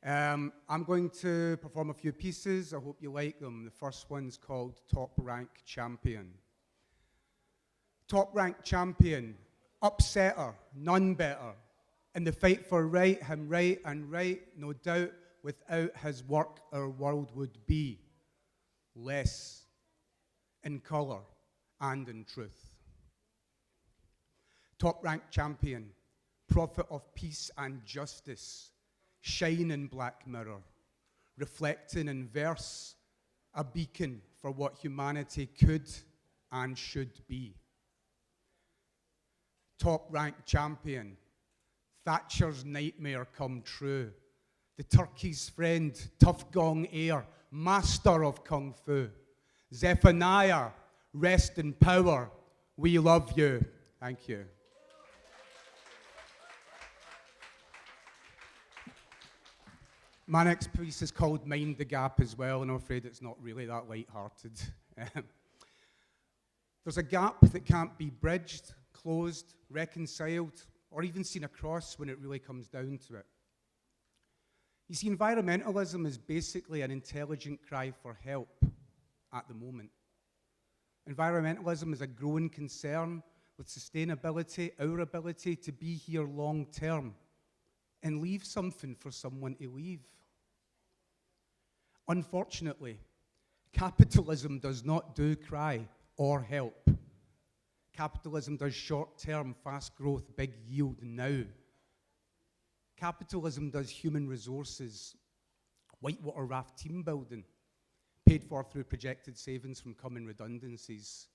I'm going to perform a few pieces. I hope you like them. The first one's called Top Rank Champion. Top Rank Champion, upsetter, none better. In the fight for right, him right and right, no doubt, without his work our world would be less in colour and in truth. Top Rank Champion, prophet of peace and justice, shine in black mirror, reflecting in verse, a beacon for what humanity could and should be. Top Rank Champion, Thatcher's nightmare come true, the turkey's friend, tough gong air, master of kung fu. Zephaniah, rest in power, we love you. Thank you. My next piece is called Mind the Gap as well, and I'm afraid it's not really that light-hearted. There's a gap that can't be bridged, closed, reconciled, or even seen across when it really comes down to it. You see, environmentalism is basically an intelligent cry for help at the moment. Environmentalism is a growing concern with sustainability, our ability to be here long term, and leave something for someone to leave. Unfortunately, capitalism does not do cry or help. Capitalism does short-term, fast growth, big yield now. Capitalism does human resources, whitewater raft team building, paid for through projected savings from coming redundancies.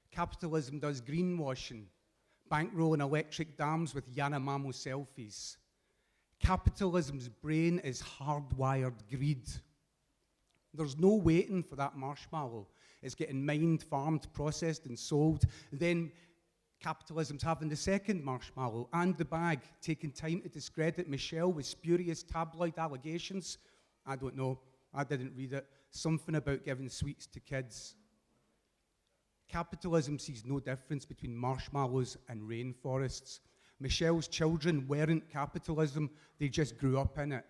Capitalism does greenwashing, bankrolling electric dams with Yanomamo selfies. Capitalism's brain is hardwired greed. There's no waiting for that marshmallow. It's getting mined, farmed, processed, and sold. Then capitalism's having the second marshmallow and the bag, taking time to discredit Michelle with spurious tabloid allegations. I don't know. I didn't read it. Something about giving sweets to kids. Capitalism sees no difference between marshmallows and rainforests. Michelle's children weren't capitalism, they just grew up in it.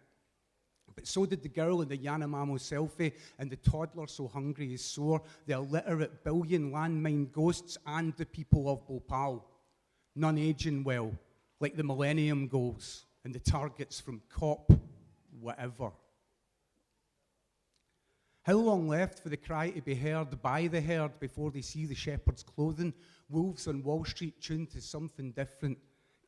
But so did the girl in the Yanomamo selfie and the toddler so hungry he's sore, the illiterate billion landmine ghosts and the people of Bhopal. None aging well, like the Millennium Goals and the targets from COP, whatever. How long left for the cry to be heard by the herd before they see the shepherd's clothing? Wolves on Wall Street tuned to something different.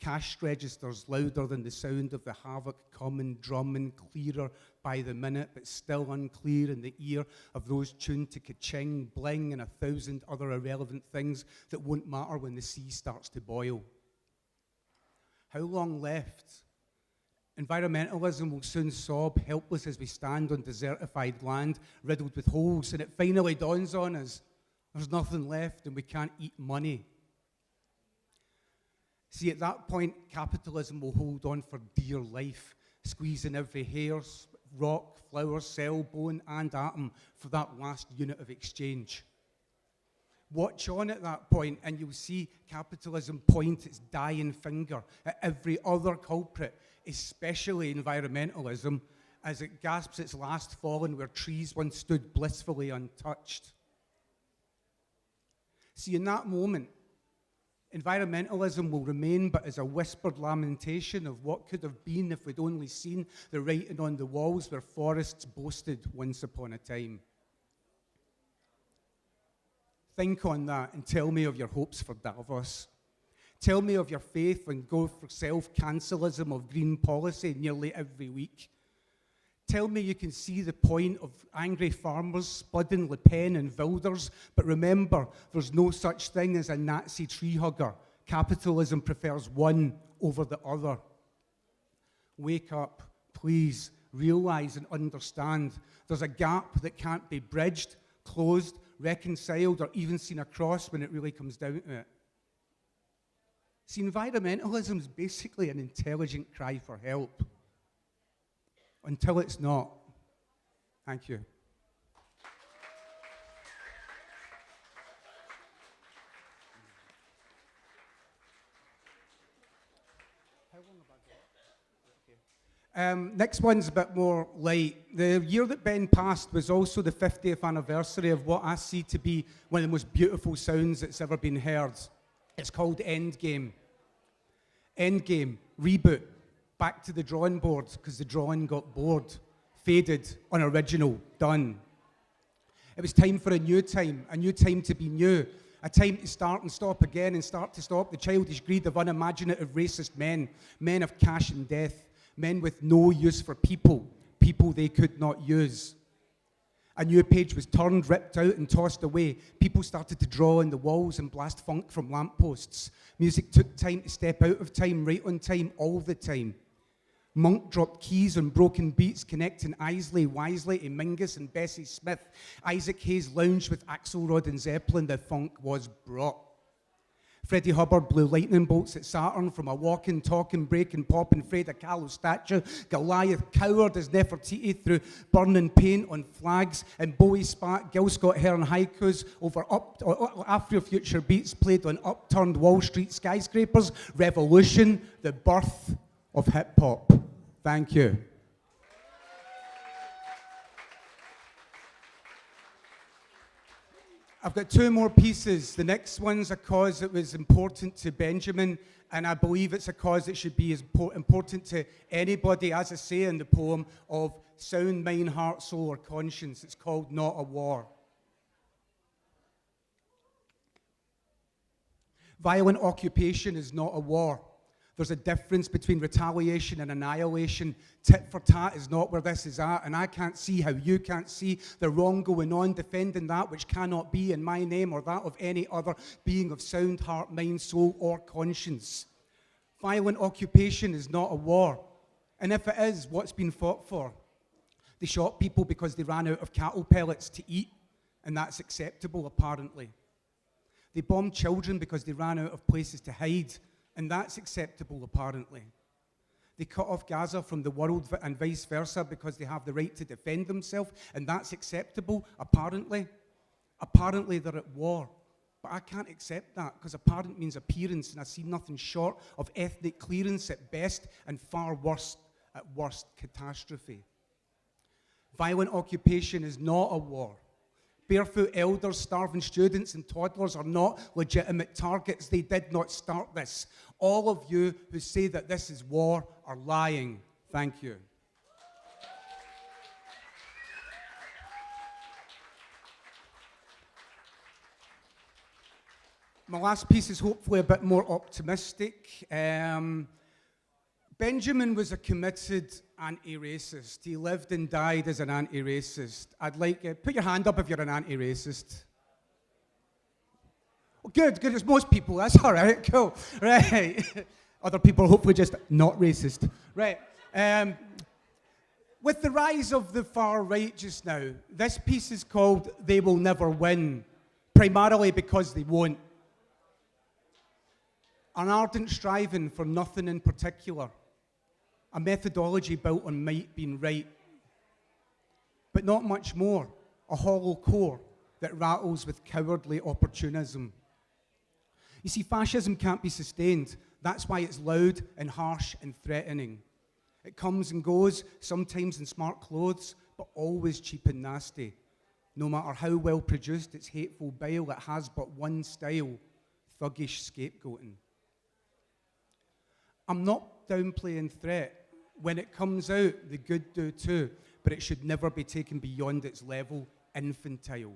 Cash registers louder than the sound of the havoc coming, drumming clearer by the minute, but still unclear in the ear of those tuned to ka-ching, bling, and 1,000 other irrelevant things that won't matter when the sea starts to boil. How long left? Environmentalism will soon sob, helpless as we stand on desertified land, riddled with holes, and it finally dawns on us, there's nothing left and we can't eat money. See, at that point, capitalism will hold on for dear life, squeezing every hair, rock, flower, cell, bone, and atom for that last unit of exchange. Watch on at that point, and you'll see capitalism point its dying finger at every other culprit, especially environmentalism, as it gasps its last fallen where trees once stood blissfully untouched. See, in that moment, environmentalism will remain but as a whispered lamentation of what could have been if we'd only seen the writing on the walls where forests boasted once upon a time. Think on that and tell me of your hopes for Davos. Tell me of your faith and go for self-cancelism of green policy nearly every week. Tell me you can see the point of angry farmers spudding Le Pen and Wilders, but remember, there's no such thing as a Nazi tree hugger. Capitalism prefers one over the other. Wake up, please. Realize and understand. There's a gap that can't be bridged, closed, reconciled, or even seen across when it really comes down to it. See, environmentalism is basically an intelligent cry for help. Until it's not. Thank you. How long have I got? Okay. Next one's a bit more light. The year that Ben passed was also the 50th anniversary of what I see to be one of the most beautiful sounds that's ever been heard. It's called Endgame. Endgame, reboot, back to the drawing board because the drawing got bored, faded, unoriginal, done. It was time for a new time to be new, a time to start and stop again and start to stop the childish greed of unimaginative racist men, men of cash and death, men with no use for people, people they could not use. A new page was turned, ripped out, and tossed away. People started to draw on the walls and blast funk from lampposts. Music took time to step out of time, right on time, all the time. Monk dropped keys on broken beats, connecting Isley wisely to Mingus and Bessie Smith. Isaac Hayes lounged with Axelrod and Zeppelin. The funk was brought. Freddie Hubbard blew lightning bolts at Saturn from a walking, talking, breaking, popping Freda Kahlo statue. Goliath cowered as Nefertiti threw burning paint on flags. And Bowie spat Gil Scott-Heron haikus over Afrofuture beats played on upturned Wall Street skyscrapers. Revolution, the birth of hip-hop. Thank you. I've got two more pieces. The next one's a cause that was important to Benjamin, and I believe it's a cause that should be as important to anybody, as I say in the poem, of sound, mind, heart, soul, or conscience. It's called Not a War. Violent occupation is not a war. There's a difference between retaliation and annihilation. Tit for tat is not where this is at, and I can't see how you can't see the wrong going on, defending that which cannot be in my name or that of any other being of sound heart, mind, soul, or conscience. Violent occupation is not a war. And if it is, what's been fought for? They shot people because they ran out of cattle pellets to eat, and that's acceptable, apparently. They bombed children because they ran out of places to hide, and that's acceptable, apparently. They cut off Gaza from the world and vice versa because they have the right to defend themselves, and that's acceptable, apparently. Apparently they're at war. But I can't accept that, because apparent means appearance, and I see nothing short of ethnic clearance at best and far worse at worst, catastrophe. Violent occupation is not a war. Barefoot elders, starving students, and toddlers are not legitimate targets. They did not start this. All of you who say that this is war are lying. Thank you. My last piece is hopefully a bit more optimistic. Benjamin was a committed anti-racist. He lived and died as an anti-racist. I'd like, put your hand up if you're an anti-racist. Oh, good, it's most people, that's all right, cool. Right, other people are hopefully just not racist. Right, with the rise of the far right just now, this piece is called They Will Never Win, primarily because they won't. An ardent striving for nothing in particular. A methodology built on might being right. But not much more. A hollow core that rattles with cowardly opportunism. You see, fascism can't be sustained. That's why it's loud and harsh and threatening. It comes and goes, sometimes in smart clothes, but always cheap and nasty. No matter how well produced its hateful bile, it has but one style: thuggish scapegoating. I'm not downplaying threat. When it comes out, the good do too, but it should never be taken beyond its level, infantile.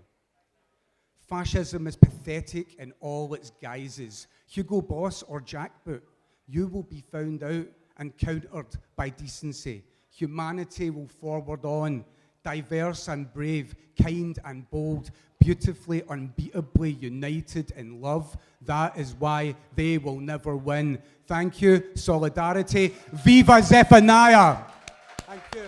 Fascism is pathetic in all its guises. Hugo Boss or jackboot, you will be found out and countered by decency. Humanity will forward on, diverse and brave, kind and bold, beautifully, unbeatably united in love. That is why they will never win. Thank you. Solidarity. Viva Zephaniah. Thank you.